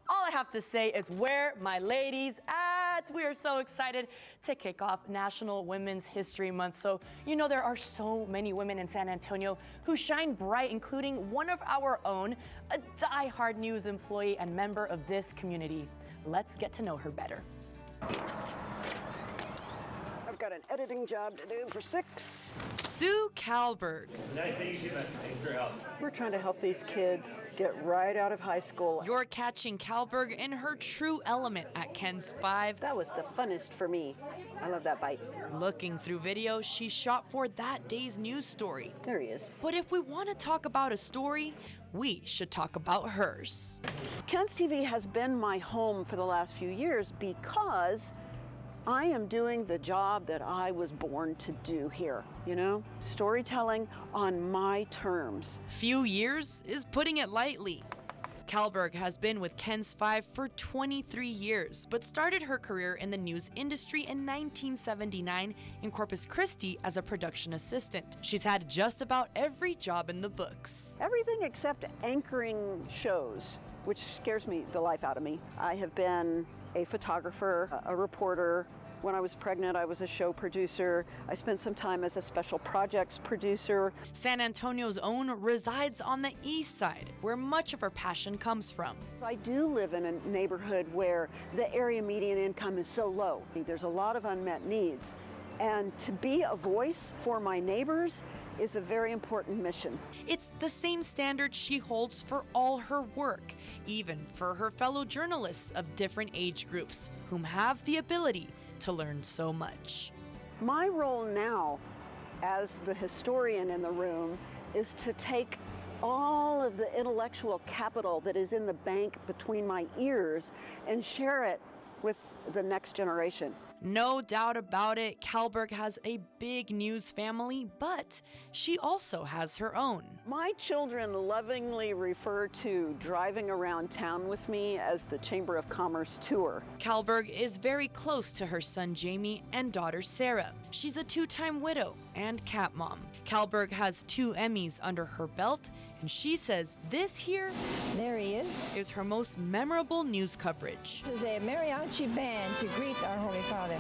All I have to say is where my ladies at? We are so excited to kick off National Women's History Month. So, you know, there are so many women in San Antonio who shine bright, including one of our own, a die-hard news employee and member of this community. Let's get to know her better. I've got an editing job to do for 6. Sue Calberg. Thanks for your help. We're trying to help these kids get right out of high school. You're catching Calberg in her true element at Ken's 5. That was the funnest for me. I love that bite. Looking through videos she shot for that day's news story. There he is. But if we want to talk about a story, we should talk about hers. Ken's TV has been my home for the last few years because I am doing the job that I was born to do here, you know? Storytelling on my terms. Few years is putting it lightly. Calberg has been with Ken's 5 for 23 years, but started her career in the news industry in 1979 in Corpus Christi as a production assistant. She's had just about every job in the books. Everything except anchoring shows, which scares me the life out of me. I have been a photographer, a reporter. When I was pregnant, I was a show producer. I spent some time as a special projects producer. San Antonio's own resides on the east side, where much of her passion comes from. I do live in a neighborhood where the area median income is so low. There's a lot of unmet needs. And to be a voice for my neighbors is a very important mission. It's the same standard she holds for all her work, even for her fellow journalists of different age groups, whom have the ability to learn so much. My role now as the historian in the room is to take all of the intellectual capital that is in the bank between my ears and share it with the next generation. No doubt about it, Calberg has a big news family, but she also has her own. My children lovingly refer to driving around town with me as the Chamber of Commerce tour. Calberg is very close to her son Jamie and daughter Sarah. She's a 2-time widow and cat mom. Calberg has 2 Emmys under her belt, and she says this here there he is her most memorable news coverage. This is a mariachi band to greet our Holy Father.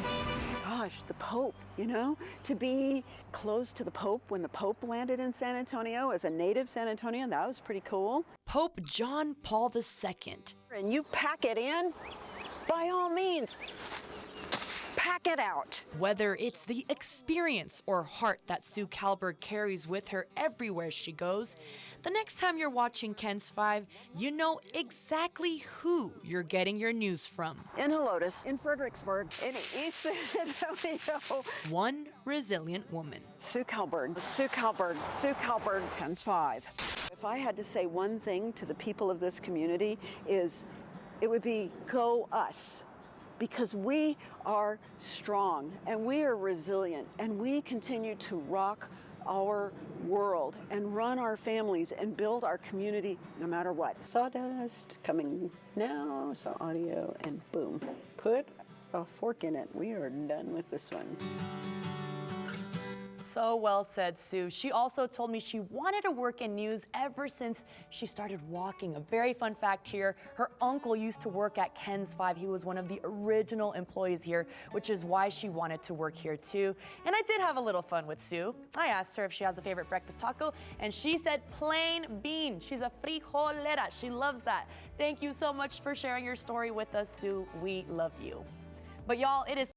Gosh, the Pope, you know, to be close to the Pope when the Pope landed in San Antonio as a native San Antonian, that was pretty cool. Pope John Paul II. And you pack it in, by all means, pack it out. Whether it's the experience or heart that Sue Calberg carries with her everywhere she goes, the next time you're watching Ken's 5, you know exactly who you're getting your news from. In Helotes, in Fredericksburg, in East San Antonio. One resilient woman. Sue Calberg, Sue Calberg, Sue Calberg, Ken's 5. If I had to say one thing to the people of this community is, it would be go us. Because we are strong and we are resilient and we continue to rock our world and run our families and build our community no matter what. Sawdust coming now, so audio and boom. Put a fork in it. We are done with this one. So well said, Sue. She also told me she wanted to work in news ever since she started walking. A very fun fact here, her uncle used to work at Ken's 5. He was one of the original employees here, which is why she wanted to work here too. And I did have a little fun with Sue. I asked her if she has a favorite breakfast taco, and she said plain bean. She's a frijolera. She loves that. Thank you so much for sharing your story with us, Sue. We love you. But y'all, it is